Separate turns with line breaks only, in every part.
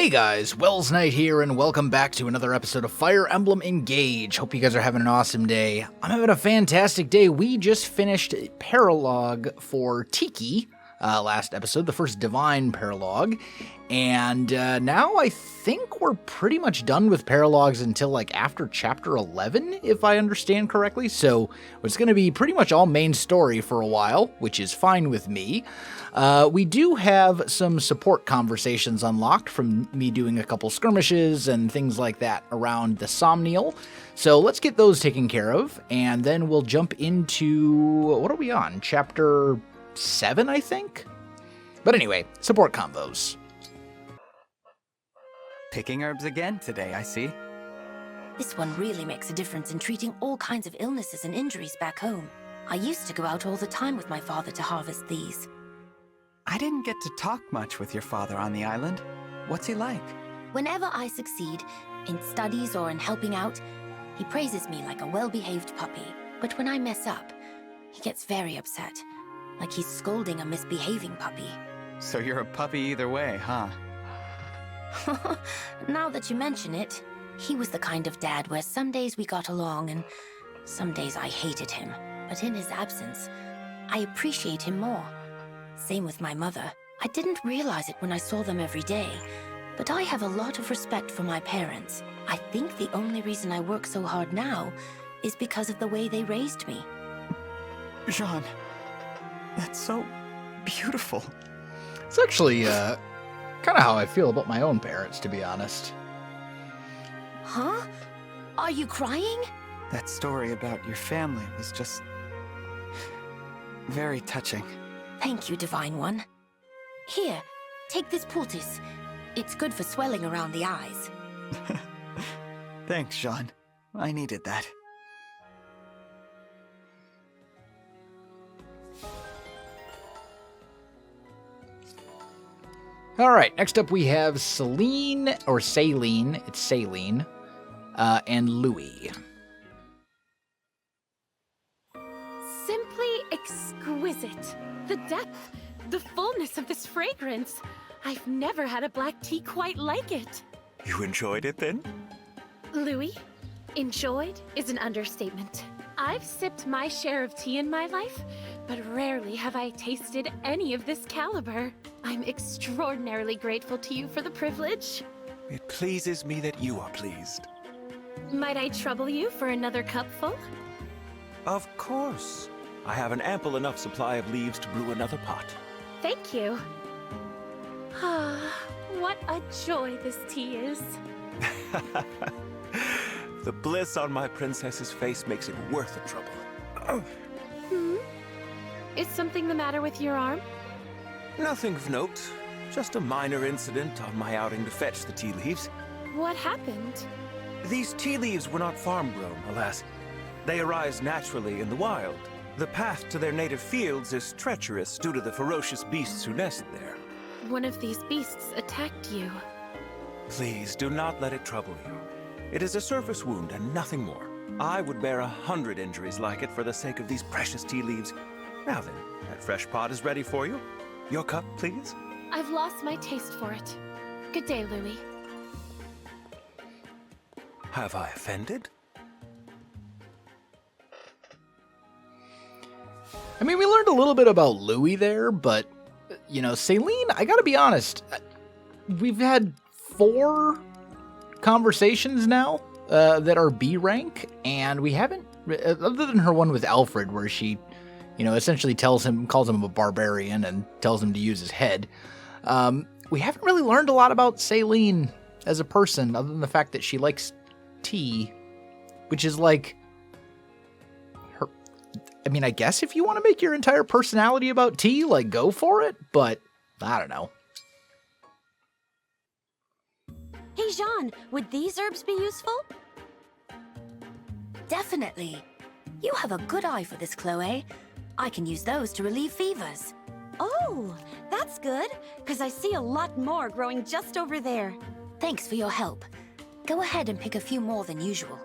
Hey guys, Welsknight here, and welcome back to another episode of Fire Emblem Engage. Hope you guys are having an awesome day. I'm having a fantastic day. We just finished Paralogue for Tiki last episode, the first Divine Paralogue, and now I think we're pretty much done with Paralogues until like after Chapter 11, if I understand correctly, so it's going to be pretty much all main story for a while, which is fine with me. We do have some support conversations unlocked from me doing a couple skirmishes and things like that around the Somnial. So let's get those taken care of, and then we'll jump into, what are we on? Chapter 7, I think? But anyway, support combos.
Picking herbs again today, I see.
This one really makes a difference in treating all kinds of illnesses and injuries back home. I used to go out all the time with my father to harvest these.
I didn't get to talk much with your father on the island. What's he like?
Whenever I succeed, in studies or in helping out, he praises me like a well-behaved puppy. But when I mess up, he gets very upset, like he's scolding a misbehaving puppy.
So you're a puppy either way, huh?
Now that you mention it, he was the kind of dad where some days we got along and some days I hated him. But in his absence, I appreciate him more. Same with my mother. I didn't realize it when I saw them every day, but I have a lot of respect for my parents. I think the only reason I work so hard now is because of the way they raised me.
Jean, that's so beautiful.
It's actually, kind of how I feel about my own parents, to be honest.
Huh? Are you crying?
That story about your family was just very touching.
Thank you, Divine One. Here, take this poultice. It's good for swelling around the eyes.
Thanks, Jean. I needed that.
Alright, next up we have Celine, it's Saline, and Louis.
Simply exquisite. The depth, the fullness of this fragrance. I've never had a black tea quite like it.
You enjoyed it then?
Louis, enjoyed is an understatement. I've sipped my share of tea in my life, but rarely have I tasted any of this caliber. I'm extraordinarily grateful to you for the privilege.
It pleases me that you are pleased.
Might I trouble you for another cupful?
Of course. I have an ample enough supply of leaves to brew another pot.
Thank you. Ah, what a joy this tea is.
The bliss on my princess's face makes it worth the trouble.
Is something the matter with your arm?
Nothing of note. Just a minor incident on my outing to fetch the tea leaves.
What happened?
These tea leaves were not farm-grown, alas. They arise naturally in the wild. The path to their native fields is treacherous due to the ferocious beasts who nest there.
One of these beasts attacked you.
Please do not let it trouble you. It is a surface wound and nothing more. I would bear 100 injuries like it for the sake of these precious tea leaves. Now then, that fresh pot is ready for you. Your cup, please.
I've lost my taste for it. Good day, Louis.
Have I offended?
I mean, we learned a little bit about Louis there, but, you know, Celine, I gotta be honest, we've had 4 conversations now that are B rank, and we haven't, other than her one with Alfred, where she, you know, essentially calls him a barbarian and tells him to use his head. We haven't really learned a lot about Celine as a person, other than the fact that she likes tea, which is like her. I mean, I guess if you want to make your entire personality about tea, like, go for it, but I don't know.
Hey, Jean, would these herbs be useful?
Definitely. You have a good eye for this, Chloe. I can use those to relieve fevers.
Oh, that's good, because I see a lot more growing just over there.
Thanks for your help. Go ahead and pick a few more than usual.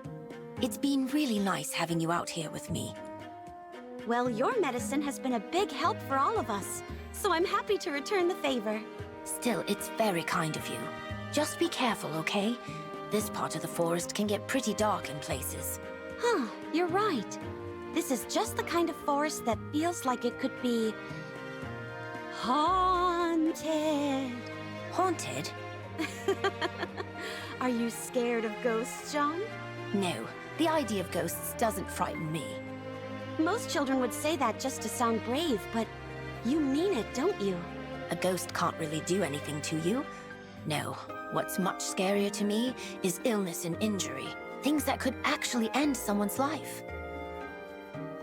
It's been really nice having you out here with me.
Well, your medicine has been a big help for all of us, so I'm happy to return the favor.
Still, it's very kind of you. Just be careful, okay? This part of the forest can get pretty dark in places.
Huh, you're right. This is just the kind of forest that feels like it could be... haunted.
Haunted?
Are you scared of ghosts, John?
No, the idea of ghosts doesn't frighten me.
Most children would say that just to sound brave, but you mean it, don't you?
A ghost can't really do anything to you. No, what's much scarier to me is illness and injury. Things that could actually end someone's life.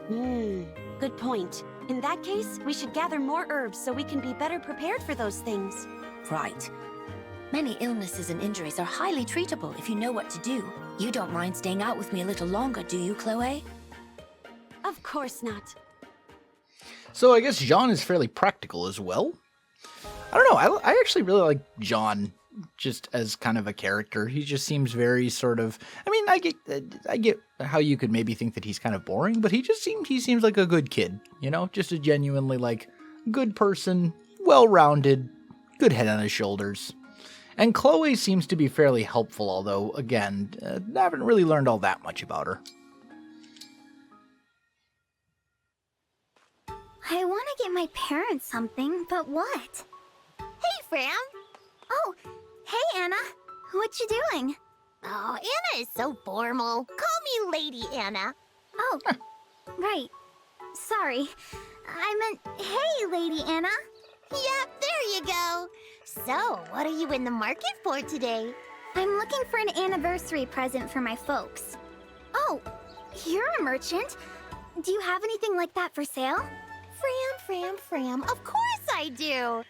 Good point. In that case, we should gather more herbs so we can be better prepared for those things.
Right. Many illnesses and injuries are highly treatable if you know what to do. You don't mind staying out with me a little longer, do you, Chloe?
Of course not.
So I guess John is fairly practical as well. I don't know, I actually really like John just as kind of a character. He just seems very sort of, I mean, I get how you could maybe think that he's kind of boring, but he seems like a good kid, you know, just a genuinely like good person, well-rounded, good head on his shoulders. And Chloe seems to be fairly helpful, although again, I haven't really learned all that much about her.
I want to get my parents something, but what? Hey, Fran! Oh, hey, Anna. What you doing?
Oh, Anna is so formal. Call me Lady Anna.
Oh, right. Sorry. I meant, hey, Lady Anna.
Yep, there you go. So, what are you in the market for today?
I'm looking for an anniversary present for my folks. Oh, you're a merchant. Do you have anything like that for sale?
Fram, of course I do.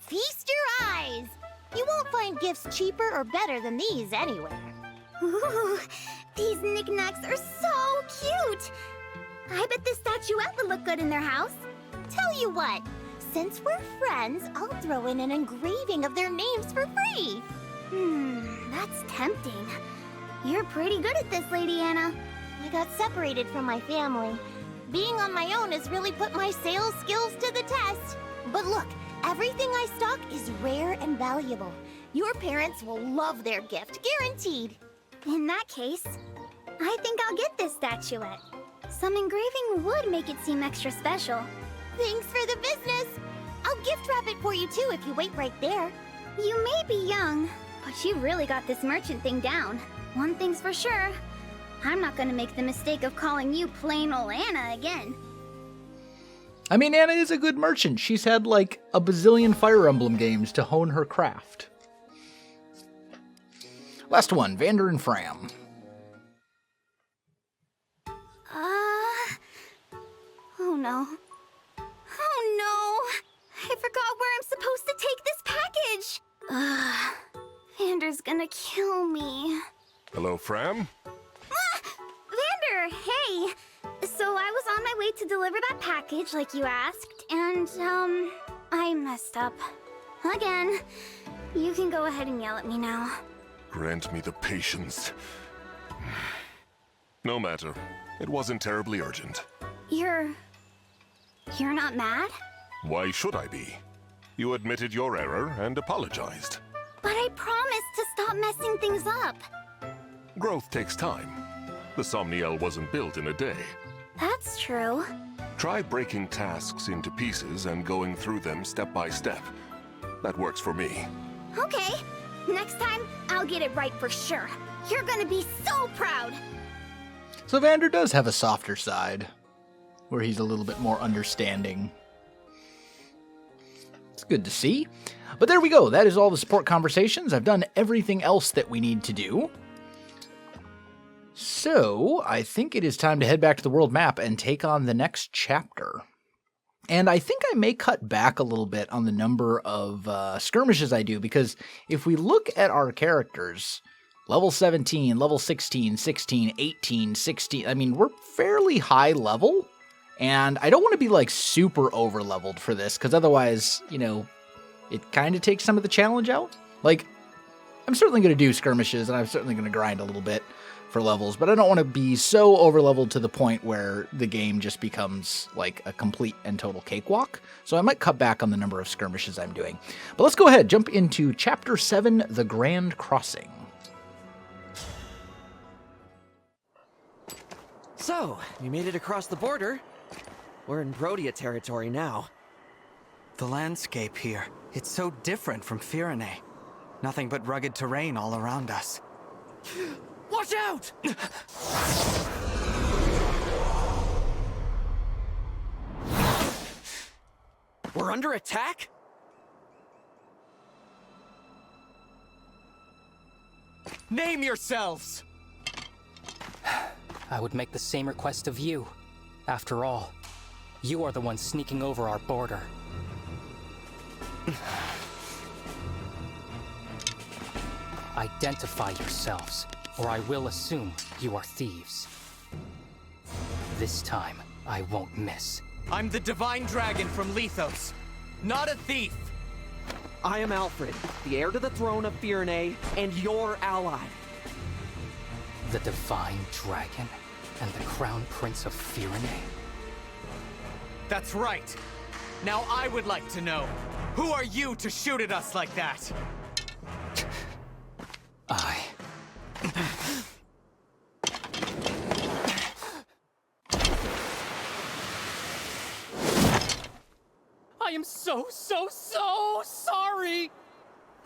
Feast your eyes. You won't find gifts cheaper or better than these anywhere.
Ooh, these knickknacks are so cute. I bet this statuette would look good in their house.
Tell you what, since we're friends, I'll throw in an engraving of their names for free.
That's tempting. You're pretty good at this, Lady Anna.
I got separated from my family. Being on my own has really put my sales skills to the test. But look, everything I stock is rare and valuable. Your parents will love their gift, guaranteed.
In that case, I think I'll get this statuette. Some engraving would make it seem extra special.
Thanks for the business. I'll gift wrap it for you too if you wait right there.
You may be young, but you really got this merchant thing down. One thing's for sure, I'm not gonna make the mistake of calling you plain ol' Anna again.
I mean, Anna is a good merchant. She's had like a bazillion Fire Emblem games to hone her craft. Last one, Vander and Fram.
Oh no. Oh no! I forgot where I'm supposed to take this package! Vander's gonna kill me.
Hello, Fram?
Vander, hey! So I was on my way to deliver that package like you asked, and, I messed up. Again. You can go ahead and yell at me now.
Grant me the patience. No matter. It wasn't terribly urgent.
You're not mad?
Why should I be? You admitted your error and apologized.
But I promised to stop messing things up.
Growth takes time. The Somniel wasn't built in a day.
That's true.
Try breaking tasks into pieces and going through them step by step. That works for me.
Okay. Next time, I'll get it right for sure. You're gonna be so proud!
So Vander does have a softer side, where he's a little bit more understanding. It's good to see. But there we go. That is all the support conversations. I've done everything else that we need to do. So I think it is time to head back to the world map and take on the next chapter. And I think I may cut back a little bit on the number of skirmishes I do, because if we look at our characters, level 17, level 16, 16, 18, 16, I mean, we're fairly high level, and I don't want to be like super over leveled for this, because otherwise, you know, it kind of takes some of the challenge out. Like, I'm certainly going to do skirmishes, and I'm certainly going to grind a little bit. for levels, but I don't want to be so over-leveled to the point where the game just becomes like a complete and total cakewalk. So I might cut back on the number of skirmishes I'm doing. But let's go ahead, jump into Chapter 7, The Grand Crossing.
So, we made it across the border. We're in Brodia territory now.
The landscape here, it's so different from Firene. Nothing but rugged terrain all around us.
Watch out! We're under attack? Name yourselves!
I would make the same request of you. After all, you are the one sneaking over our border. Identify yourselves, or I will assume you are thieves. This time, I won't miss.
I'm the Divine Dragon from Lethos, not a thief! I am Alfred, the heir to the throne of Firene, and your ally.
The Divine Dragon and the Crown Prince of Firene?
That's right. Now I would like to know, who are you to shoot at us like that?
I am so sorry!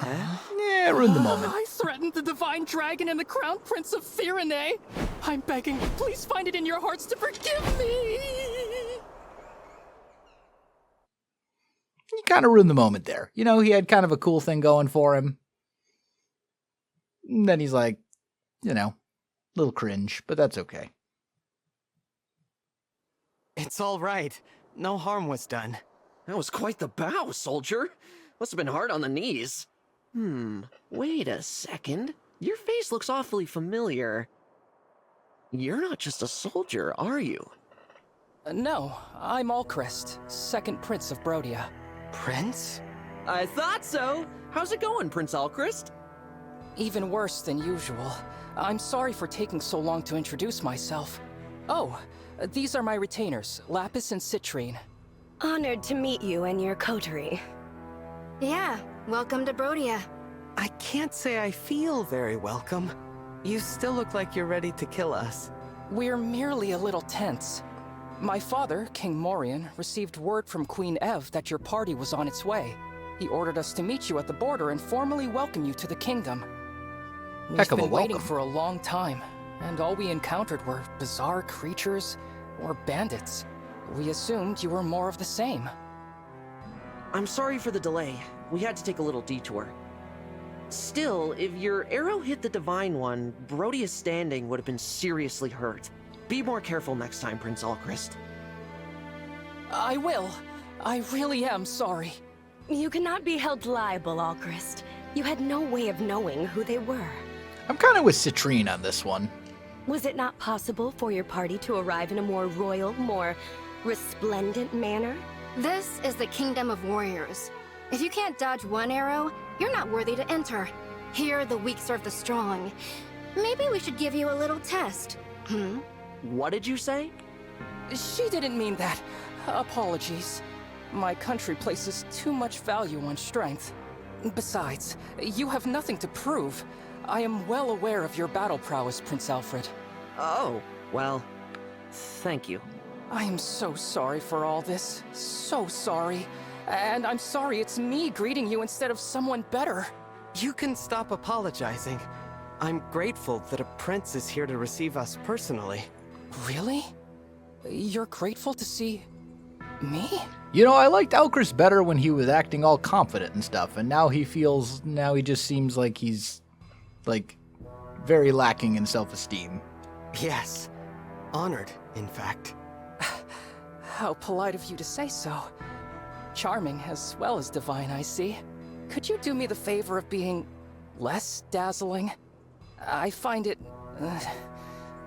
Yeah, ruined the moment.
I threatened the Divine Dragon and the Crown Prince of Firene. I'm begging, please find it in your hearts to forgive me!
You kind of ruined the moment there. You know, he had kind of a cool thing going for him. And then he's like, you know, a little cringe, but that's okay.
It's all right. No harm was done.
That was quite the bow, soldier. Must have been hard on the knees. Wait a second. Your face looks awfully familiar. You're not just a soldier, are you?
No, I'm Alchrist, second Prince of Brodia.
Prince?
I thought so. How's it going, Prince Alchrist?
Even worse than usual. I'm sorry for taking so long to introduce myself. Oh, these are my retainers, Lapis and Citrine.
Honored to meet you and your coterie. Yeah, welcome to Brodia.
I can't say I feel very welcome. You still look like you're ready to kill us.
We're merely a little tense. My father, King Morian, received word from Queen Ev that your party was on its way. He ordered us to meet you at the border and formally welcome you to the kingdom.
Heck of a
We've been waiting
welcome.
for a long time, and all we encountered were bizarre creatures or bandits. We assumed you were more of the same.
I'm sorry for the delay. We had to take a little detour. Still, if your arrow hit the Divine One, Brodia's standing would have been seriously hurt. Be more careful next time, Prince Alchrist.
I will. I really am sorry.
You cannot be held liable, Alchrist. You had no way of knowing who they were.
I'm kind of with Citrine on this one.
Was it not possible for your party to arrive in a more royal, more resplendent manner?
This is the Kingdom of Warriors. If you can't dodge one arrow, you're not worthy to enter. Here, the weak serve the strong. Maybe we should give you a little test.
What did you say?
She didn't mean that. Apologies. My country places too much value on strength. Besides, you have nothing to prove. I am well aware of your battle prowess, Prince Alfred.
Oh, well, thank you.
I am so sorry for all this. So sorry. And I'm sorry it's me greeting you instead of someone better.
You can stop apologizing. I'm grateful that a prince is here to receive us personally.
Really? You're grateful to see me?
You know, I liked Alchrist better when he was acting all confident and stuff, and now he just seems like he's, like, very lacking in self-esteem.
Yes. Honored, in fact.
How polite of you to say so. Charming as well as divine, I see. Could you do me the favor of being less dazzling? I find it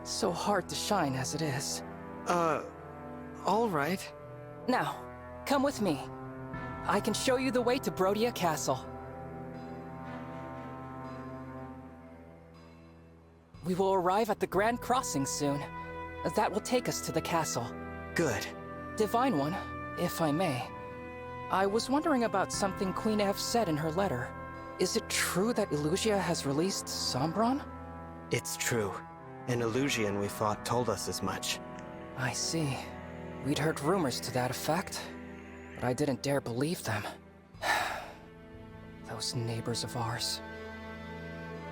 so hard to shine as it is.
All right.
Now, come with me. I can show you the way to Brodia Castle. We will arrive at the Grand Crossing soon. That will take us to the castle.
Good.
Divine One, if I may. I was wondering about something Queen Ev said in her letter. Is it true that Elusia has released Sombron?
It's true. An Illusian we fought told us as much.
I see. We'd heard rumors to that effect, but I didn't dare believe them. Those neighbors of ours.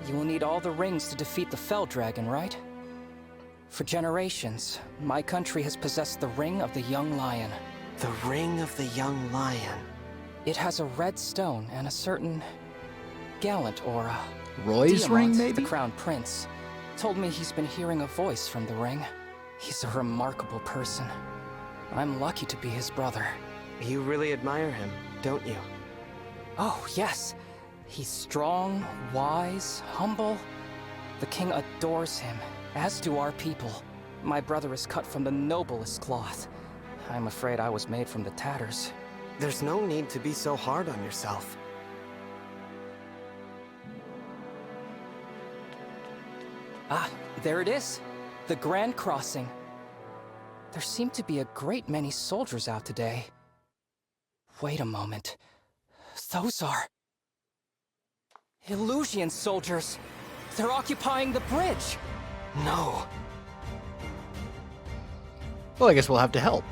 You will need all the rings to defeat the Fell Dragon, right? For generations, my country has possessed the Ring of the Young Lion.
The Ring of the Young Lion.
It has a red stone and a certain gallant aura.
Roy's ring, maybe?
The Crown Prince, told me he's been hearing a voice from the ring. He's a remarkable person. I'm lucky to be his brother.
You really admire him, don't you?
Oh, yes. He's strong, wise, humble. The king adores him, as do our people. My brother is cut from the noblest cloth. I'm afraid I was made from the tatters.
There's no need to be so hard on yourself.
Ah, there it is. The Grand Crossing. There seem to be a great many soldiers out today. Wait a moment. Those are... Illusion soldiers! They're occupying the bridge!
No.
Well, I guess we'll have to help.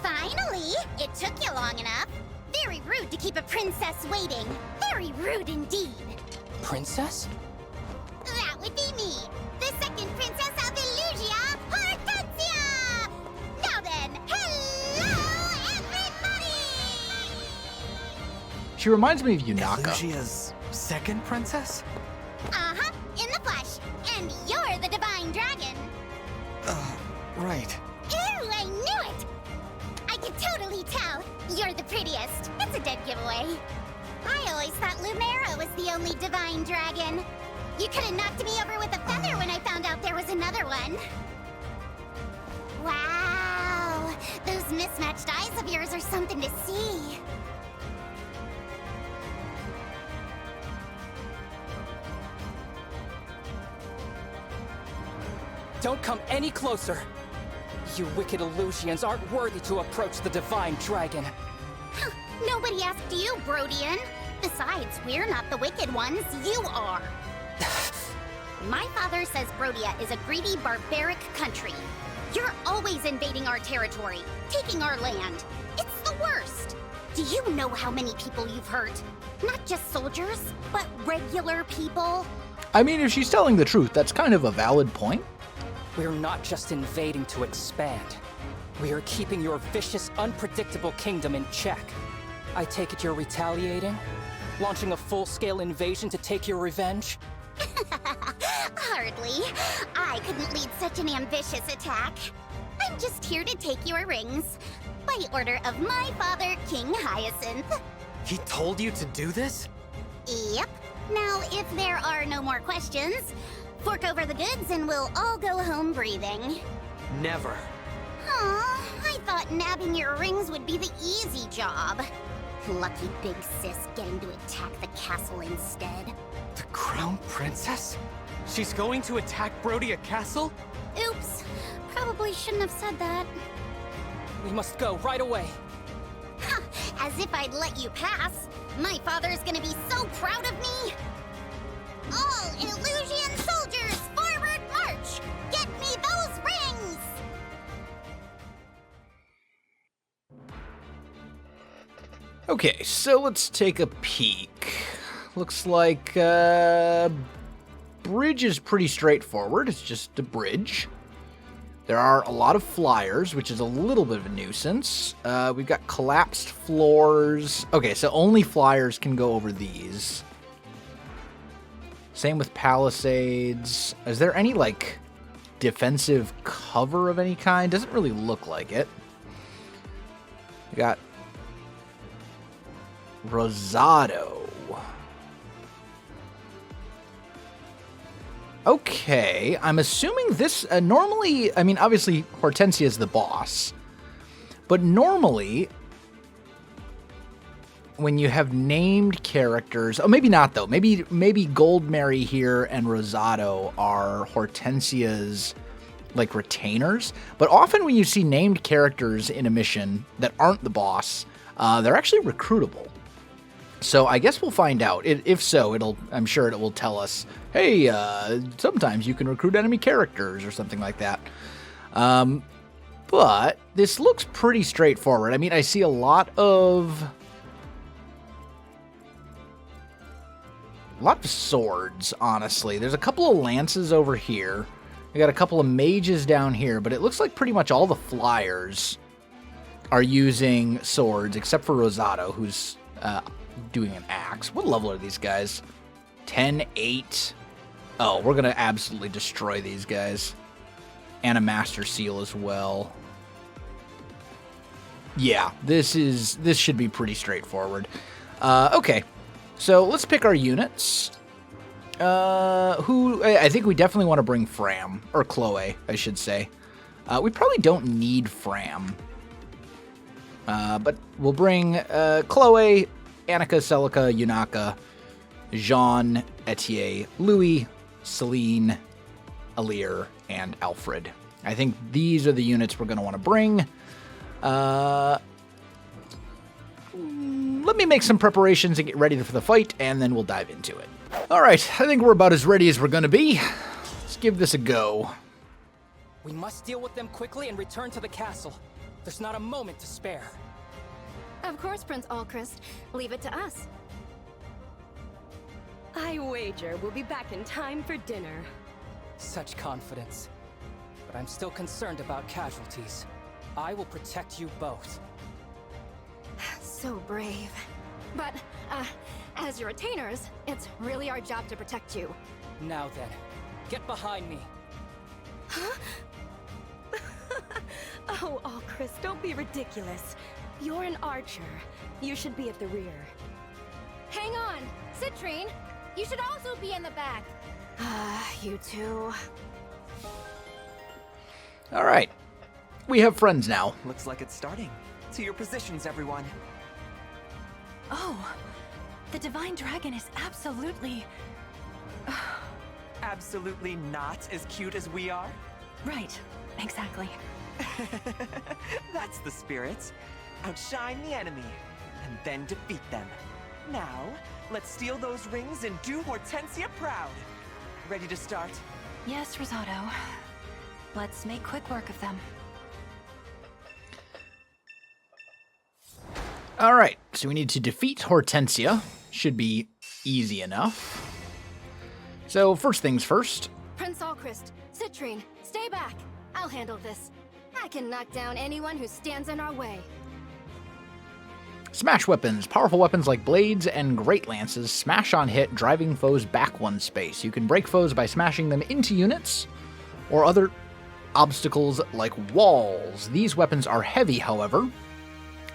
Finally! It took you long enough. Very rude to keep a princess waiting. Very rude indeed.
Princess?
That would be me, the second princess of Illusia, Hortensia! Now then, hello, everybody!
She reminds me of Yunaka.
Illusia's second princess?
Uh-huh, in the flesh. And you're the divine dragon.
Right.
Ew, I knew it! I can totally tell. You're the prettiest. It's a dead giveaway. I always thought Lumera was the only divine dragon. You could have knocked me over with a feather when I found out there was another one. Wow, those mismatched eyes of yours are something to see.
Don't come any closer! You wicked Illusians aren't worthy to approach the Divine Dragon.
Nobody asked you, Brodian. Besides, we're not the wicked ones, you are. My father says Brodia is a greedy, barbaric country. You're always invading our territory, taking our land. It's the worst. Do you know how many people you've hurt? Not just soldiers, but regular people.
I mean, if she's telling the truth, that's kind of a valid point.
We're not just invading to expand. We are keeping your vicious, unpredictable kingdom in check. I take it you're retaliating? Launching a full-scale invasion to take your revenge?
Hardly. I couldn't lead such an ambitious attack. I'm just here to take your rings. By order of my father, King Hyacinth.
He told you to do this?
Yep. Now, if there are no more questions, fork over the goods and we'll all go home breathing.
Never.
Aw, I thought nabbing your rings would be the easy job. Lucky big sis getting to attack the castle instead.
The Crown Princess? She's going to attack Brodia Castle?
Oops. Probably shouldn't have said that.
We must go right away.
Ha! As if I'd let you pass. My father's gonna be so proud of me. All Illusion soldiers, forward march! Get me those rings!
Okay, so let's take a peek. Looks like, bridge is pretty straightforward. It's just a bridge. There are a lot of flyers, which is a little bit of a nuisance. We've got collapsed floors. Okay, so only flyers can go over these. Same with palisades. Is there any, like, defensive cover of any kind? Doesn't really look like it. We got Rosado. Okay, I'm assuming this, normally, I mean, obviously, Hortensia is the boss, but normally, when you have named characters, oh, maybe not though. Maybe Gold Mary here and Rosado are Hortensia's like retainers. But often when you see named characters in a mission that aren't the boss, they're actually recruitable. So I guess we'll find out. If so, I'm sure it will tell us, hey, sometimes you can recruit enemy characters or something like that. But this looks pretty straightforward. I mean, I see a lot of swords, honestly. There's a couple of lances over here. We got a couple of mages down here, but it looks like pretty much all the flyers are using swords, except for Rosado, who's doing an axe. What level are these guys? 10, 8. Oh, we're going to absolutely destroy these guys. And a Master Seal as well. Yeah, this should be pretty straightforward. Okay, so let's pick our units. I think we definitely want to bring Fram, or Chloe, I should say. We probably don't need Fram. But we'll bring Chloe, Annika, Celica, Yunaka, Jean, Etier, Louis, Celine, Alir, and Alfred. I think these are the units we're going to want to bring. Let me make some preparations and get ready for the fight, and then we'll dive into it. All right, I think we're about as ready as we're going to be. Let's give this a go.
We must deal with them quickly and return to the castle. There's not a moment to spare.
Of course, Prince Alchrist. Leave it to us.
I wager we'll be back in time for dinner.
Such confidence. But I'm still concerned about casualties. I will protect you both.
So brave. But, as your retainers, it's really our job to protect you.
Now then, get behind me.
Huh? Oh, Chris, don't be ridiculous. You're an archer. You should be at the rear.
Hang on! Citrine! You should also be in the back. You two.
All right. We have friends now.
Looks like it's starting. To your positions, everyone.
Oh, the Divine Dragon is absolutely...
Absolutely not as cute as we are?
Right, exactly.
That's the spirit. Outshine the enemy, and then defeat them. Now, let's steal those rings and do Hortensia proud. Ready to start?
Yes, Rosado. Let's make quick work of them.
All right, so we need to defeat Hortensia. Should be easy enough. So first things first.
Prince Alchrist, Citrine, stay back. I'll handle this. I can knock down anyone who stands in our way.
Smash weapons. Powerful weapons like blades and great lances smash on hit, driving foes back one space. You can break foes by smashing them into units or other obstacles like walls. These weapons are heavy, however.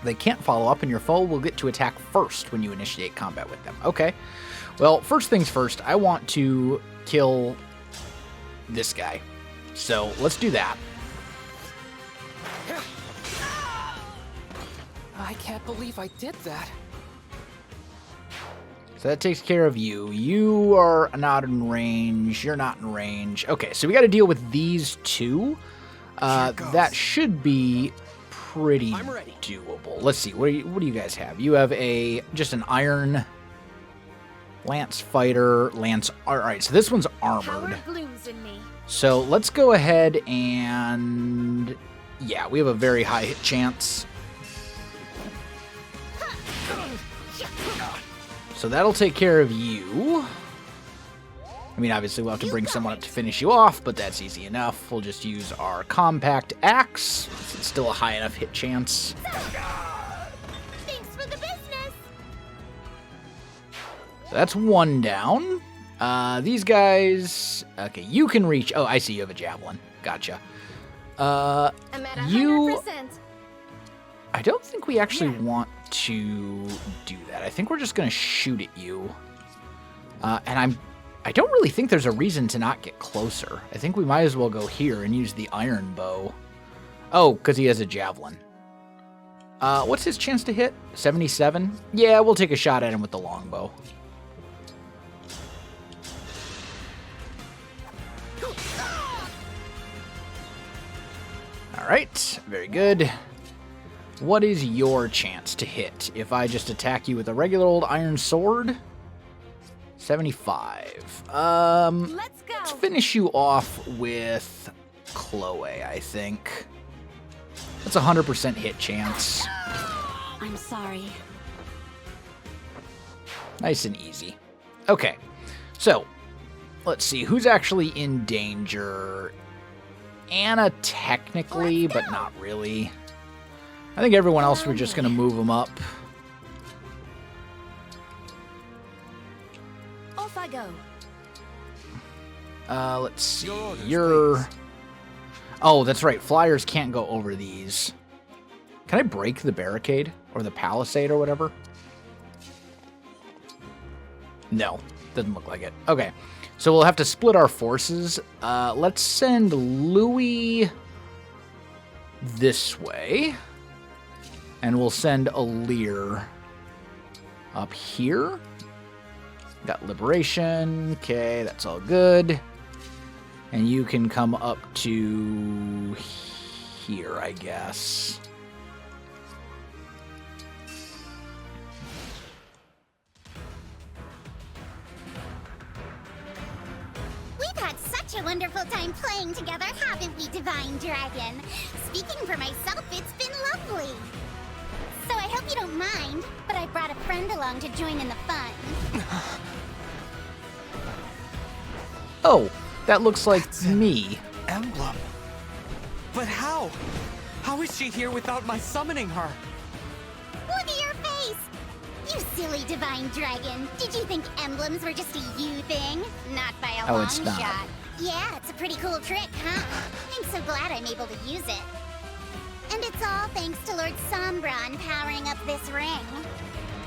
They can't follow up, and your foe will get to attack first when you initiate combat with them. Okay. Well, first things first, I want to kill this guy. So let's do that.
I can't believe I did that.
So that takes care of you. You are not in range. You're not in range. Okay, so we got to deal with these two. That should be pretty doable. Let's see. What do you guys have? You have just an iron lance fighter, lance. All right, so this one's armored.
Power blooms in me.
So let's go ahead and yeah, we have a very high hit chance. So that'll take care of you. I mean, obviously we'll have to bring someone up to finish you off, but that's easy enough. We'll just use our compact axe. It's still a high enough hit chance.
Thanks for the business.
So that's one down. These guys... Okay, you can reach... Oh, I see you have a javelin. Gotcha.
I'm at 100%.
I don't think we actually want to do that. I think we're just going to shoot at you. And I don't really think there's a reason to not get closer. I think we might as well go here and use the iron bow. Oh, because he has a javelin. What's his chance to hit? 77? Yeah, we'll take a shot at him with the longbow. Alright, very good. What is your chance to hit if I just attack you with a regular old iron sword? 75. Let's finish you off with Chloe, I think. That's a 100% hit chance.
I'm sorry.
Nice and easy. Okay, so let's see who's actually in danger. Anna technically, but not really. I think everyone else, we're just gonna move them up.
Off I go.
Let's see. You're... Oh, that's right. Flyers can't go over these. Can I break the barricade? Or the palisade or whatever? No. Doesn't look like it. Okay. So we'll have to split our forces. Let's send Louis this way. And we'll send Alir up here. Got liberation. Okay, that's all good. And you can come up to here, I guess.
We've had such a wonderful time playing together, haven't we, Divine Dragon? Speaking for myself, it's been lovely. So I hope you don't mind, but I brought a friend along to join in the fun.
Oh, that looks like me.
Emblem. But how? How is she here without my summoning her?
Look at your face! You silly Divine Dragon. Did you think emblems were just a you thing? Not by a long
it's not.
shot. Yeah, it's a pretty cool trick, huh? I'm so glad I'm able to use it. And it's all thanks to Lord Sombron powering up this ring.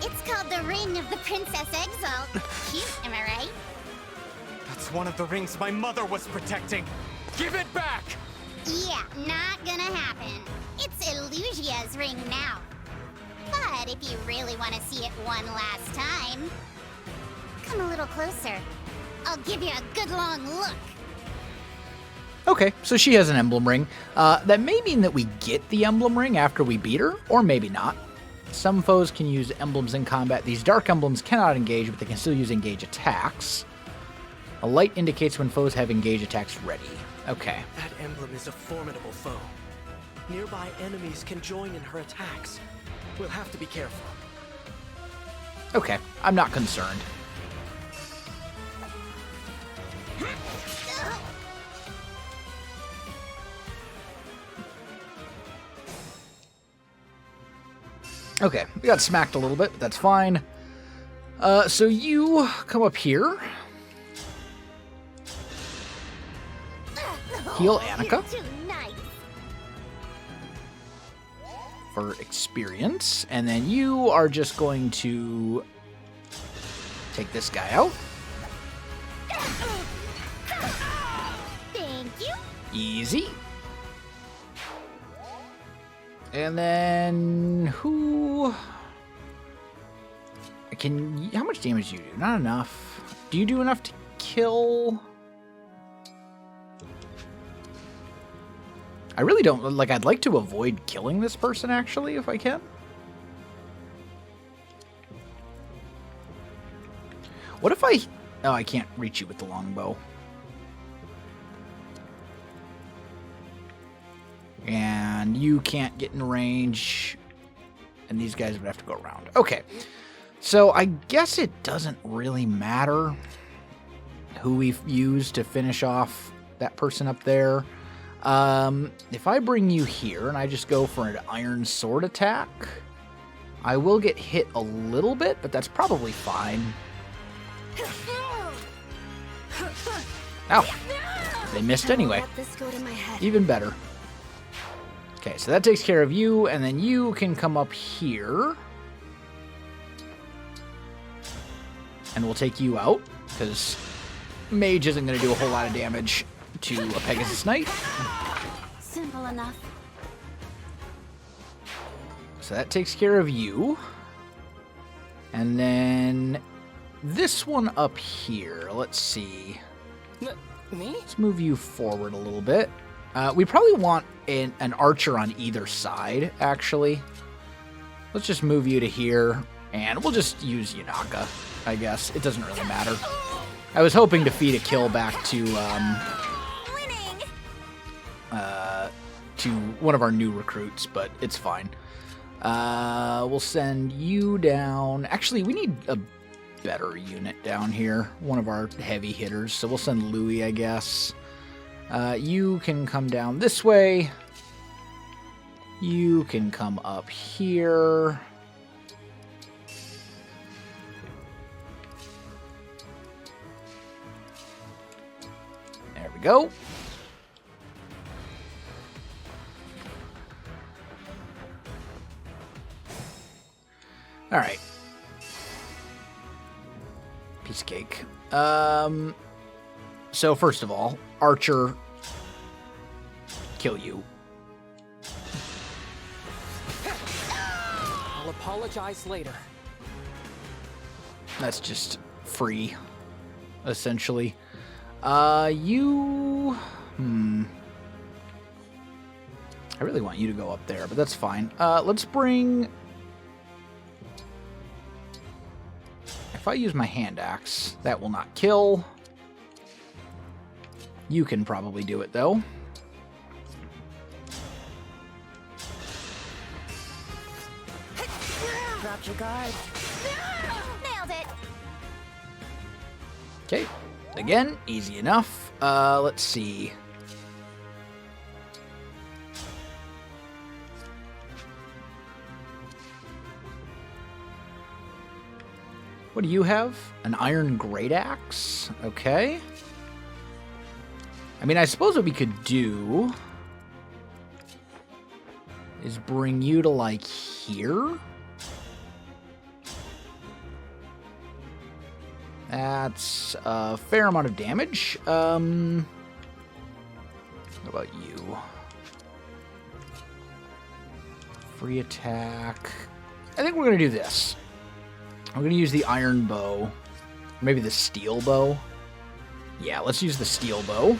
It's called the Ring of the Princess Exalt. Cute, am I right?
That's one of the rings my mother was protecting. Give it back!
Yeah, not gonna happen. It's Illusia's ring now. But if you really want to see it one last time, come a little closer. I'll give you a good long look.
Okay, so she has an emblem ring. That may mean that we get the emblem ring after we beat her, or maybe not. Some foes can use emblems in combat. These dark emblems cannot engage, but they can still use engage attacks. A light indicates when foes have engage attacks ready. Okay.
That emblem is a formidable foe. Nearby enemies can join in her attacks. We'll have to be careful.
Okay, I'm not concerned. Okay, we got smacked a little bit, but that's fine. So you come up here. Heal Annika for experience, and then you are just going to take this guy out.
Thank you.
Easy. And then who can? How much damage do you do? Not enough. Do you do enough to kill? I really don't, like, I'd like to avoid killing this person, actually, if I can. What if I... Oh, I can't reach you with the longbow. And you can't get in range. And these guys would have to go around. Okay. So I guess it doesn't really matter who we've used to finish off that person up there. If I bring you here and I just go for an iron sword attack, I will get hit a little bit, but that's probably fine. Ow! They missed anyway. Even better. Okay, so that takes care of you, and then you can come up here. And we'll take you out, because Mage isn't going to do a whole lot of damage to a Pegasus Knight.
Simple enough.
So that takes care of you. And then this one up here, let's see.
Me?
Let's move you forward a little bit. We probably want an archer on either side, actually. Let's just move you to here, and we'll just use Yanaka, I guess. It doesn't really matter. I was hoping to feed a kill back to one of our new recruits, but it's fine. We'll send you down. Actually, we need a better unit down here. One of our heavy hitters. So we'll send Louis, I guess. You can come down this way. You can come up here. There we go. All right. Piece of cake. So first of all, Archer, kill you.
I'll apologize later.
That's just free, essentially. I really want you to go up there, but that's fine. Let's bring... If I use my hand axe, that will not kill. You can probably do it, though.
Dropped your guard. Nailed it.
Okay. Again, easy enough. Let's see. What do you have? An iron great axe? Okay. I mean, I suppose what we could do is bring you to, like, here. That's a fair amount of damage. What about you? Free attack. I think we're going to do this. I'm going to use the iron bow. Maybe the steel bow. Yeah, let's use the steel bow.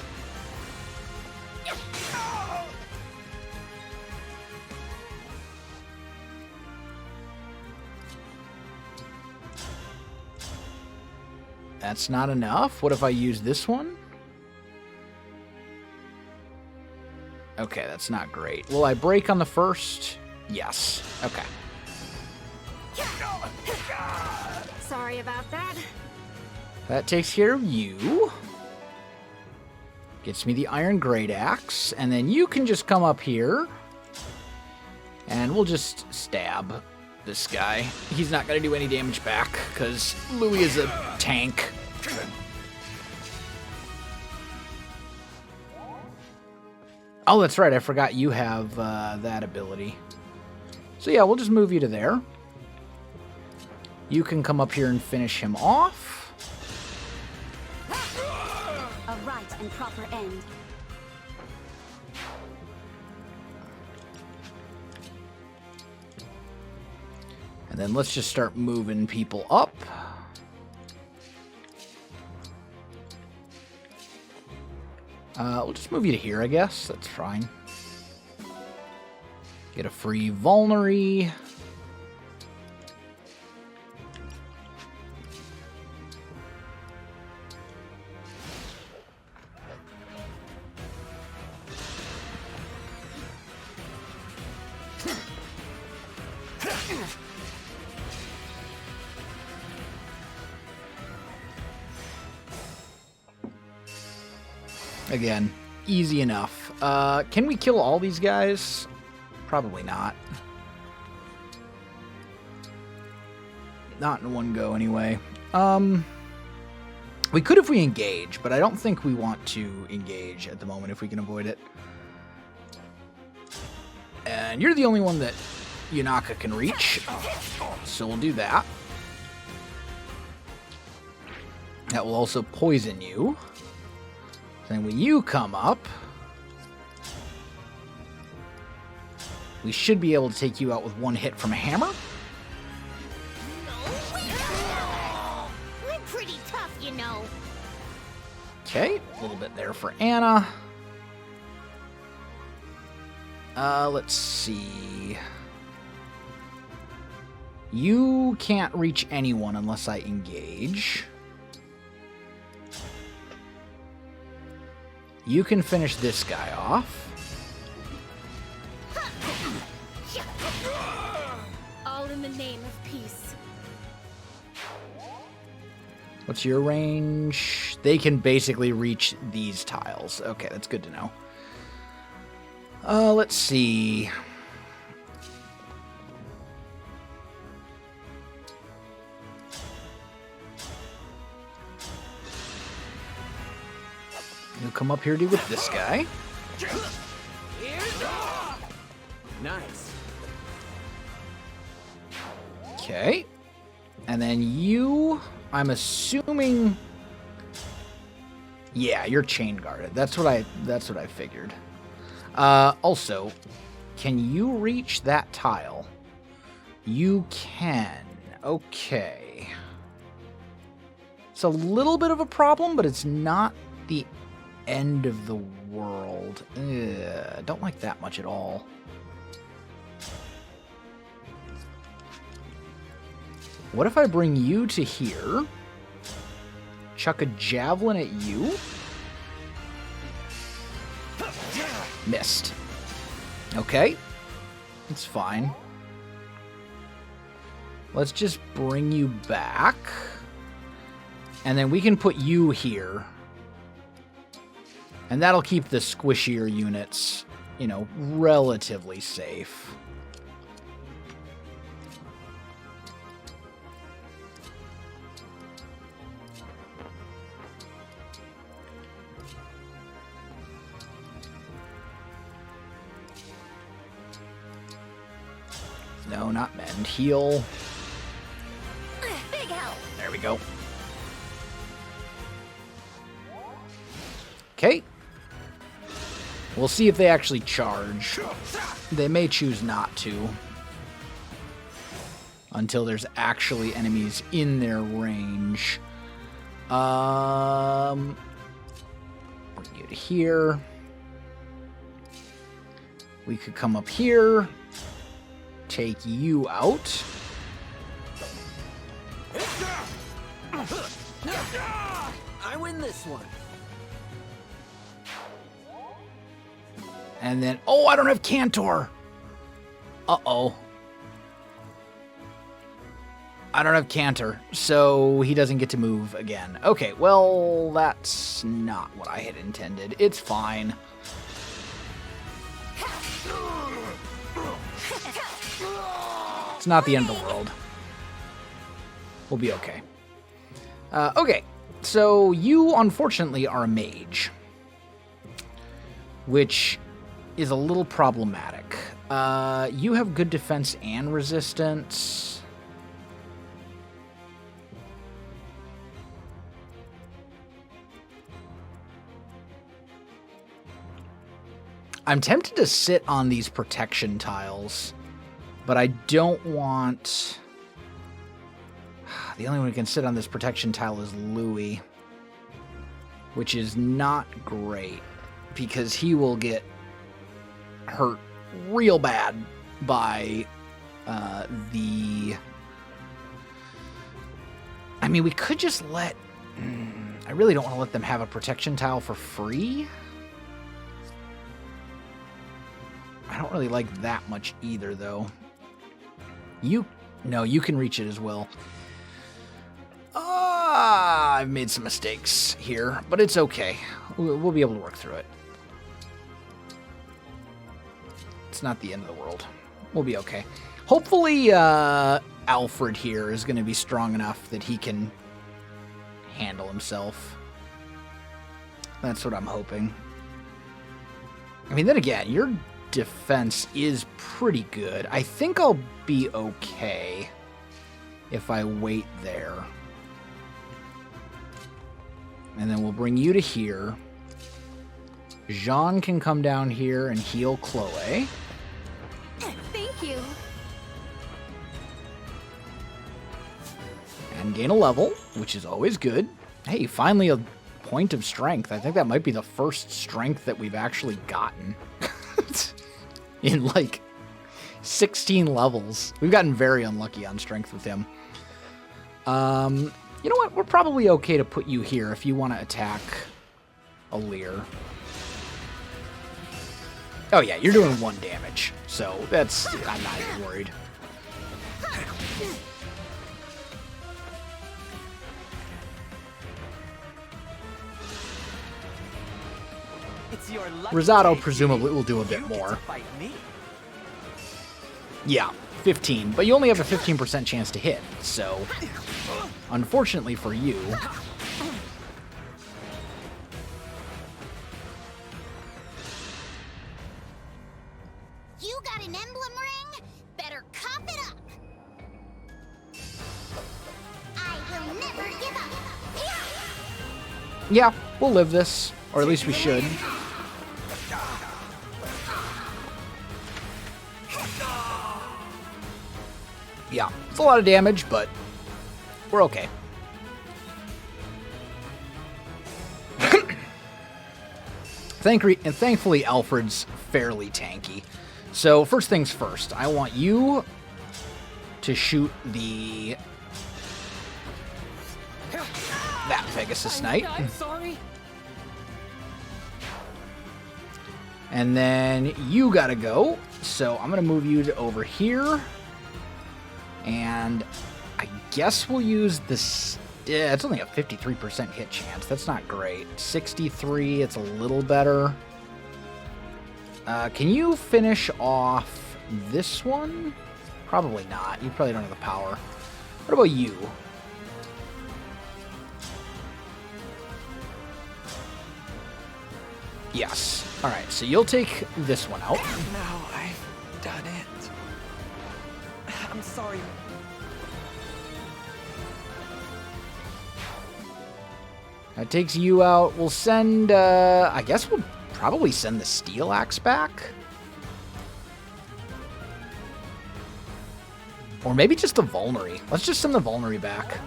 That's not enough. What if I use this one? Okay, that's not great. Will I break on the first? Yes. Okay.
Sorry about that.
That takes care of you. Gets me the iron great axe. And then you can just come up here. And we'll just stab this guy. He's not going to do any damage back because Louis is a tank. Oh, that's right. I forgot you have that ability. So yeah, we'll just move you to there. You can come up here and finish him off.
A right and proper end.
And then let's just start moving people up. We'll just move you to here, I guess. That's fine. Get a free vulnerary. Again, easy enough. Can we kill all these guys? Probably not. Not in one go, anyway. We could if we engage, but I don't think we want to engage at the moment if we can avoid it. And you're the only one that Yanaka can reach, so we'll do that. That will also poison you. Then when you come up, We should be able to take you out with one hit from a hammer.
I'm pretty tough, you know.
Okay, a little bit there for Anna. Let's see. You can't reach anyone unless I engage. You can finish this guy off.
All in the name of peace.
What's your range? They can basically reach these tiles. Okay, that's good to know. Let's see. You'll come up here to with this guy.
Nice.
Okay. And then you, I'm assuming, yeah, you're chain guarded. That's what I figured. Also, can you reach that tile? You can. Okay. It's a little bit of a problem, but it's not the end of the world. Ugh, don't like that much at all. What if I bring you to here, chuck a javelin at you? Missed. Okay. It's fine. Let's just bring you back. And then we can put you here. And that'll keep the squishier units, you know, relatively safe. No, not mend. Heal.
Big help.
There we go. Okay. We'll see if they actually charge. They may choose not to. Until there's actually enemies in their range. Bring you to here. We could come up here. Take you out.
I win this one.
And then, oh, I don't have Cantor. Uh-oh. I don't have Cantor, so he doesn't get to move again. Okay, well, that's not what I had intended. It's fine. It's not the end of the world. We'll be okay. Okay, so you, unfortunately, are a mage. Which is a little problematic. You have good defense and resistance. I'm tempted to sit on these protection tiles, but I don't want... The only one who can sit on this protection tile is Louis, which is not great, because he will get hurt real bad by the... I mean, we could just let... I really don't want to let them have a protection tile for free. I don't really like that much either, though. No, you can reach it as well. I've made some mistakes here, but it's okay. We'll be able to work through it. It's not the end of the world. We'll be okay. Hopefully, Alfred here is going to be strong enough that he can handle himself. That's what I'm hoping. I mean, then again, your defense is pretty good. I think I'll be okay if I wait there. And then we'll bring you to here. Jean can come down here and heal Chloe. can gain a level, which is always good. Hey, finally a point of strength. I think that might be the first strength that we've actually gotten in like 16 levels. We've gotten very unlucky on strength with him. You know what? We're probably okay to put you here if you want to attack Alir. Oh yeah, you're doing 1 damage, so I'm not even worried. Rosado presumably will do a bit more. Yeah, 15, but you only have a 15% chance to hit, so unfortunately for you...
You got an emblem ring? Better cough it up! I will never give up!
Yeah, we'll live this, or at least we should. Yeah, it's a lot of damage, but we're okay. Thankfully, Alfred's fairly tanky. So, first things first, I want you to shoot that Pegasus Knight.
I'm sorry.
And then you gotta go. So, I'm gonna move you to over here. And I guess we'll use this. Yeah, it's only a 53% hit chance. That's not great. 63, it's a little better. Can you finish off this one? Probably not. You probably don't have the power. What about you? Yes. All right, so you'll take this one out.
Now I've done it. I'm sorry.
That takes you out. We'll send, I guess we'll probably send the Steel Axe back. Or maybe just the Vulnerary. Let's just send the Vulnerary back.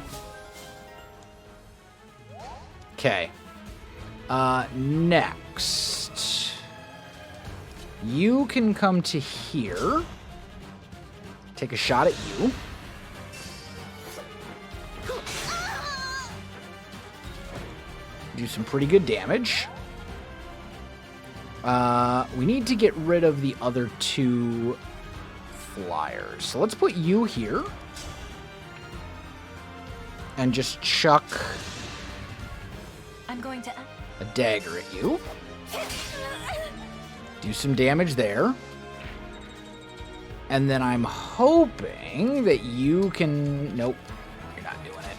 Okay. Next. You can come to here. Take a shot at you. Do some pretty good damage. We need to get rid of the other 2 flyers. So let's put you here. And just chuck
I'm going to...
a dagger at you. Do some damage there. And then I'm hoping that you can... Nope, you're not doing it.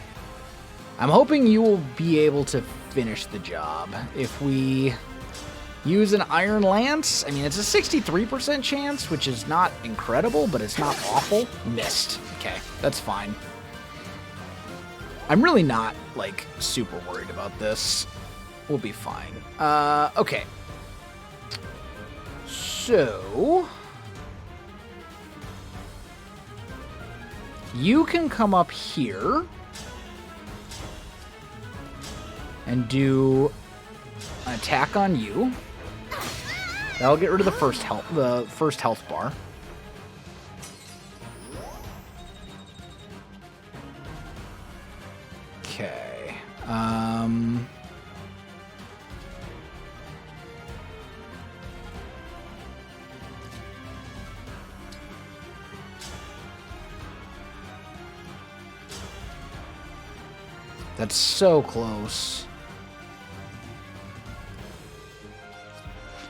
I'm hoping you will be able to finish the job. If we use an Iron Lance, I mean, it's a 63% chance, which is not incredible, but it's not awful. Missed. Okay, that's fine. I'm really not, like, super worried about this. We'll be fine. Okay. So... you can come up here and do an attack on you. That'll get rid of the first health bar. Okay. That's so close.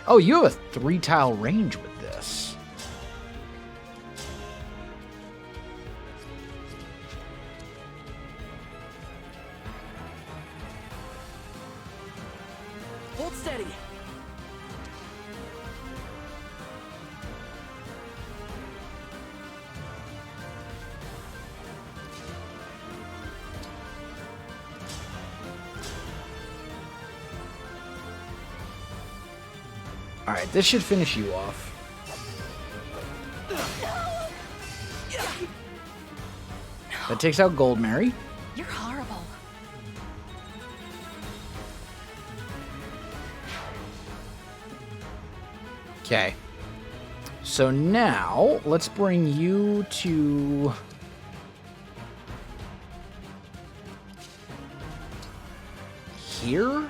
Oh, you have a 3-tile range with this.
Hold steady.
Alright, this should finish you off. That takes out Goldmary.
You're horrible.
Okay. So now, let's bring you to... here?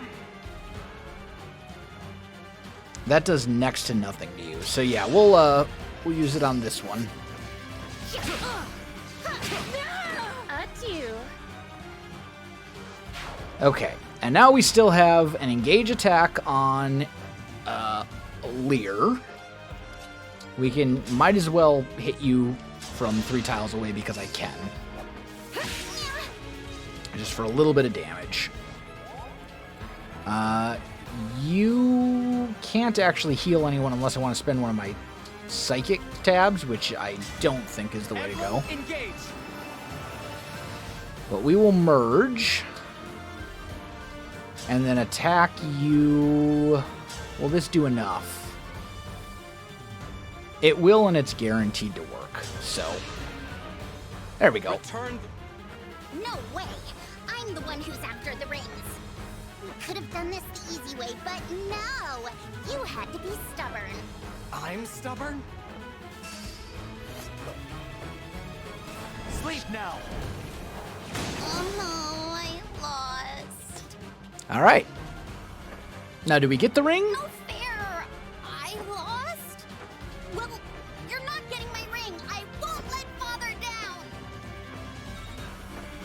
That does next to nothing to you. So yeah, we'll use it on this one.
Adieu.
Okay, and now we still have an engage attack on Lear. We might as well hit you from 3 tiles away because I can. Just for a little bit of damage. You can't actually heal anyone unless I want to spend one of my psychic tabs, which I don't think is the way to go.
Engage.
But we will merge. And then attack you. Will this do enough? It will, and it's guaranteed to work. So, there we go.
Return.
No way! I'm the one who's after the rings. We could have done this the easy way, but no! You had to be stubborn.
I'm stubborn? Sleep now.
Oh no, I lost.
All right. Now, do we get the ring?
No fair! I lost? Well, you're not getting my ring. I won't let Father down.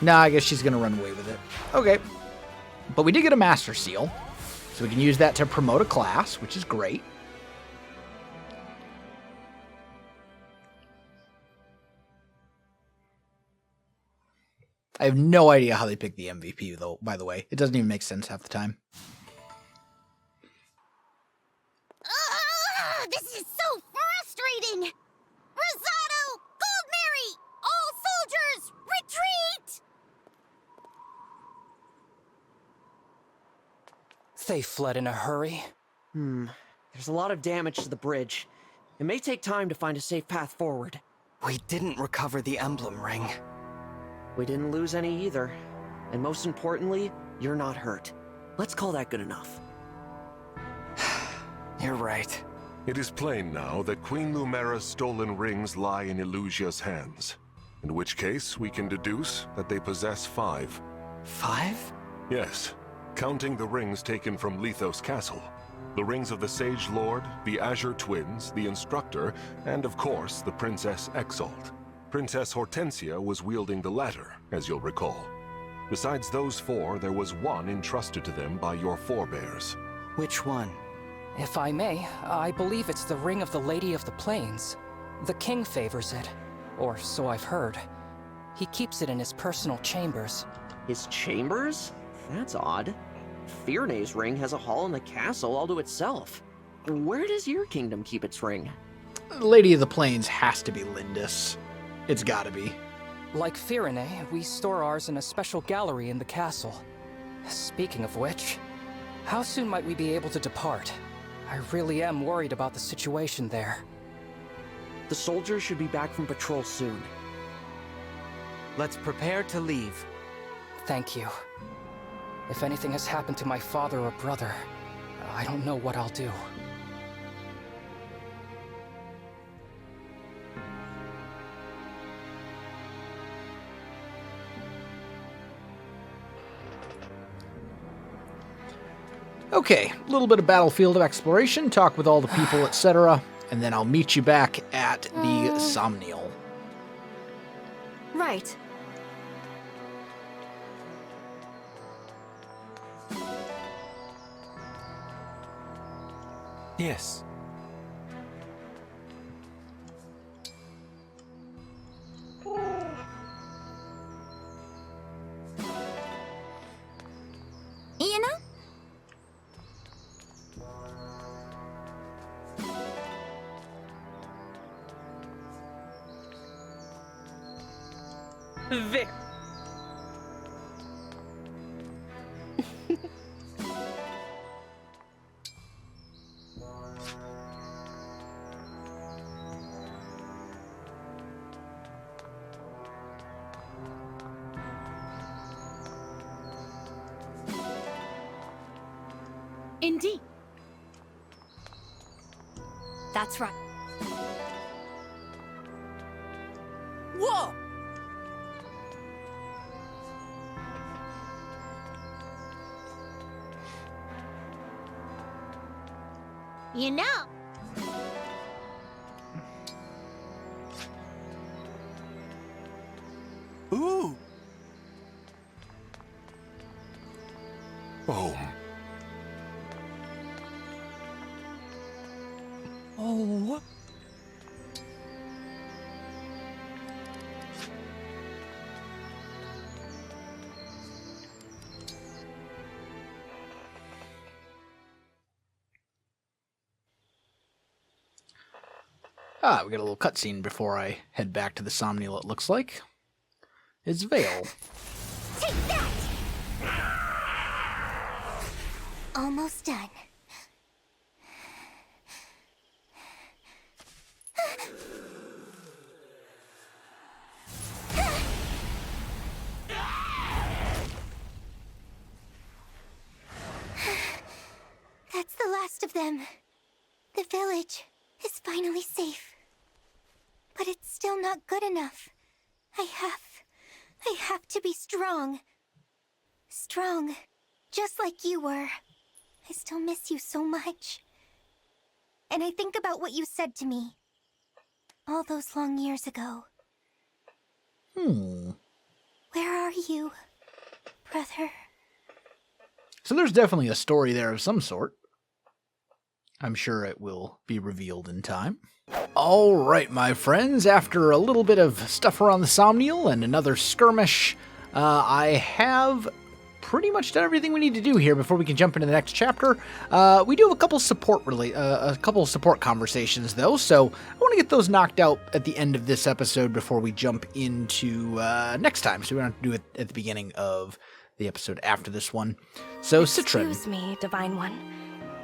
Nah, I guess she's going to run away with it. Okay. But we did get a Master Seal, so we can use that to promote a class, which is great. I have no idea how they picked the MVP, though, by the way. It doesn't even make sense half the time.
This is so frustrating! Rosado! Goldberry! All soldiers, retreat!
They fled in a hurry.
There's a lot of damage to the bridge. It may take time to find a safe path forward.
We didn't recover the emblem ring.
We didn't lose any either. And most importantly, you're not hurt. Let's call that good enough.
You're right.
It is plain now that Queen Lumera's stolen rings lie in Illusia's hands. In which case, we can deduce that they possess 5.
5?
Yes, counting the rings taken from Lethos Castle. The rings of the Sage Lord, the Azure Twins, the Instructor, and of course, the Princess Exalt. Princess Hortensia was wielding the latter, as you'll recall. Besides those 4, there was one entrusted to them by your forebears.
Which one?
If I may, I believe it's the Ring of the Lady of the Plains. The king favors it, or so I've heard. He keeps it in his personal chambers.
His chambers? That's odd. Fierne's ring has a hall in the castle all to itself. Where does your kingdom keep its ring?
Lady of the Plains has to be Lindis. It's gotta be.
Like Firene, we store ours in a special gallery in the castle. Speaking of which, how soon might we be able to depart? I really am worried about the situation there.
The soldiers should be back from patrol soon.
Let's prepare to leave.
Thank you. If anything has happened to my father or brother, I don't know what I'll do.
Okay, a little bit of battlefield of exploration, talk with all the people, etc., and then I'll meet you back at the Somnial.
Right.
Yes.
You know?
Vic.
Indeed.
That's right.
Whoa!
You know.
Ooh!
Oh.
Oh.
We got a little cutscene before I head back to the Somniel, it looks like. It's Vale.
Take that! Almost done. That's the last of them. The village is finally safe. But it's still not good enough. I have to be strong. Strong, just like you were. I still miss you so much. And I think about what you said to me all those long years ago. Where are you, brother?
So there's definitely a story there of some sort. I'm sure it will be revealed in time. All right, my friends, after a little bit of stuff around the Somniel and another skirmish, I have pretty much done everything we need to do here before we can jump into the next chapter. We do have a couple support conversations though, so I want to get those knocked out at the end of this episode before we jump into next time, so we don't have to do it at the beginning of the episode after this one. So Citron.
Excuse me, Divine One.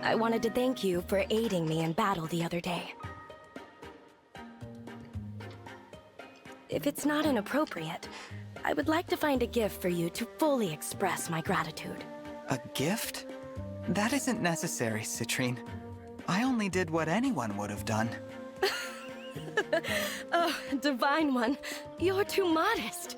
I wanted to thank you for aiding me in battle the other day. If it's not inappropriate, I would like to find a gift for you to fully express my gratitude.
A gift? That isn't necessary, Citrine. I only did what anyone would have done.
Oh, Divine One, you're too modest.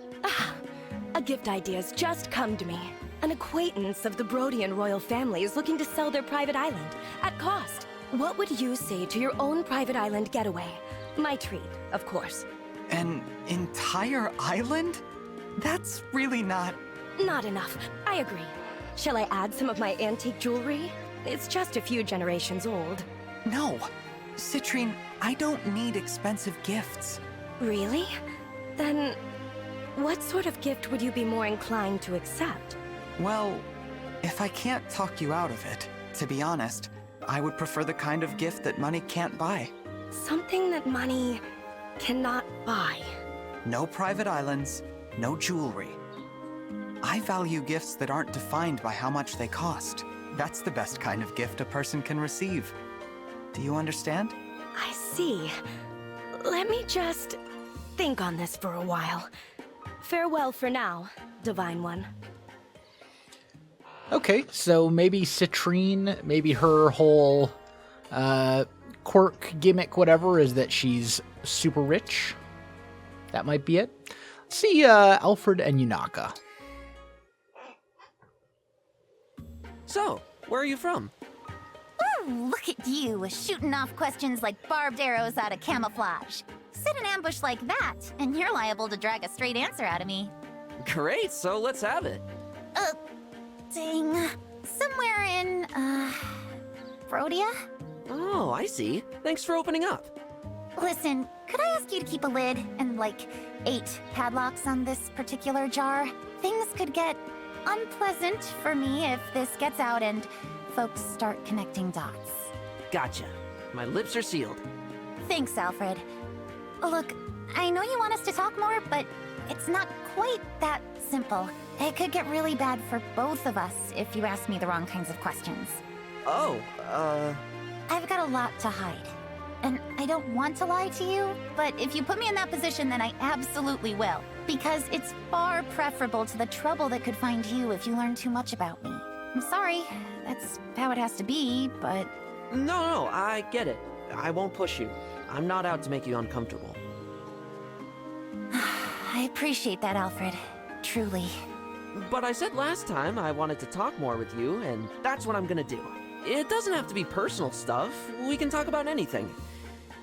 A gift idea's just come to me. An acquaintance of the Brodian royal family is looking to sell their private island, at cost. What would you say to your own private island getaway? My treat, of course.
An entire island? That's really not...
Not enough. I agree. Shall I add some of my antique jewelry? It's just a few generations old.
No. Citrine, I don't need expensive gifts.
Really? Then, what sort of gift would you be more inclined to accept?
Well, if I can't talk you out of it, to be honest, I would prefer the kind of gift that money can't buy.
Something that money cannot buy.
No private islands, no jewelry. I value gifts that aren't defined by how much they cost. That's the best kind of gift a person can receive. Do you understand?
I see. Let me just think on this for a while. Farewell for now, Divine One.
Okay, so maybe Citrine, maybe her whole quirk, gimmick, whatever, is that she's super rich. That might be it. Let's see Alfred and Yunaka.
So, where are you from?
Ooh, look at you, shooting off questions like barbed arrows out of camouflage. Set an ambush like that, and you're liable to drag a straight answer out of me.
Great, so let's have it.
Dang. Somewhere in, Brodia?
Oh, I see. Thanks for opening up.
Listen, could I ask you to keep a lid and, 8 padlocks on this particular jar? Things could get unpleasant for me if this gets out and folks start connecting dots.
Gotcha. My lips are sealed.
Thanks, Alfred. Look, I know you want us to talk more, but it's not quite that simple. It could get really bad for both of us if you ask me the wrong kinds of questions.
Oh,
I've got a lot to hide. And I don't want to lie to you, but if you put me in that position, then I absolutely will. Because it's far preferable to the trouble that could find you if you learn too much about me. I'm sorry. That's how it has to be, but...
No, I get it. I won't push you. I'm not out to make you uncomfortable.
I appreciate that, Alfred. Truly.
But I said last time I wanted to talk more with you, and that's what I'm gonna do. It doesn't have to be personal stuff. We can talk about anything.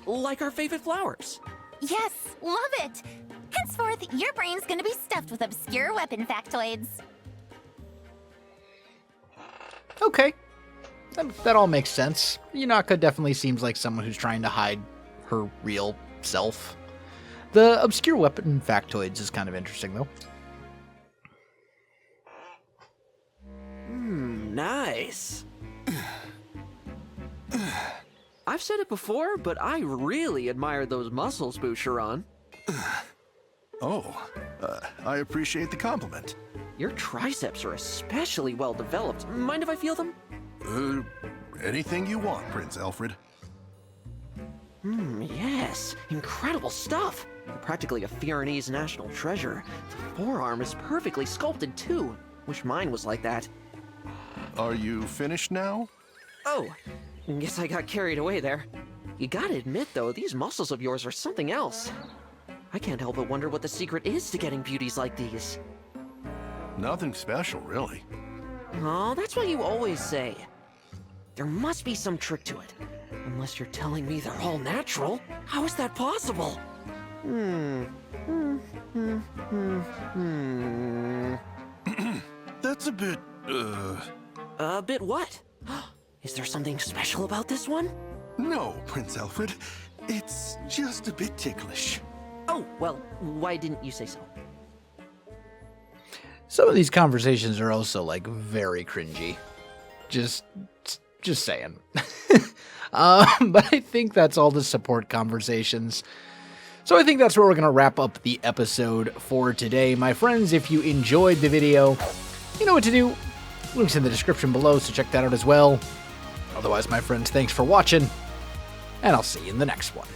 Like our favorite flowers.
Yes, love it! Henceforth, your brain's gonna be stuffed with obscure weapon factoids.
Okay. That all makes sense. Yunaka definitely seems like someone who's trying to hide her real self. The obscure weapon factoids is kind of interesting, though.
Nice. I've said it before, but I really admire those muscles, Boucheron.
I appreciate the compliment.
Your triceps are especially well developed. Mind if I feel them?
Anything you want, Prince Alfred.
Yes. Incredible stuff. Practically a Fiornese national treasure. The forearm is perfectly sculpted, too. Wish mine was like that.
Are you finished now?
Oh, guess I got carried away there. You gotta admit, though, these muscles of yours are something else. I can't help but wonder what the secret is to getting beauties like these.
Nothing special, really.
Oh, that's what you always say. There must be some trick to it. Unless you're telling me they're all natural. How is that possible?
That's a bit,
A bit what? Is there something special about this one?
No, Prince Alfred. It's just a bit ticklish.
Oh, well, why didn't you say so?
Some of these conversations are also, like, very cringy. Just saying. But I think that's all the support conversations. So I think that's where we're going to wrap up the episode for today. My friends, if you enjoyed the video, you know what to do. Links in the description below, so check that out as well. Otherwise, my friends, thanks for watching, and I'll see you in the next one.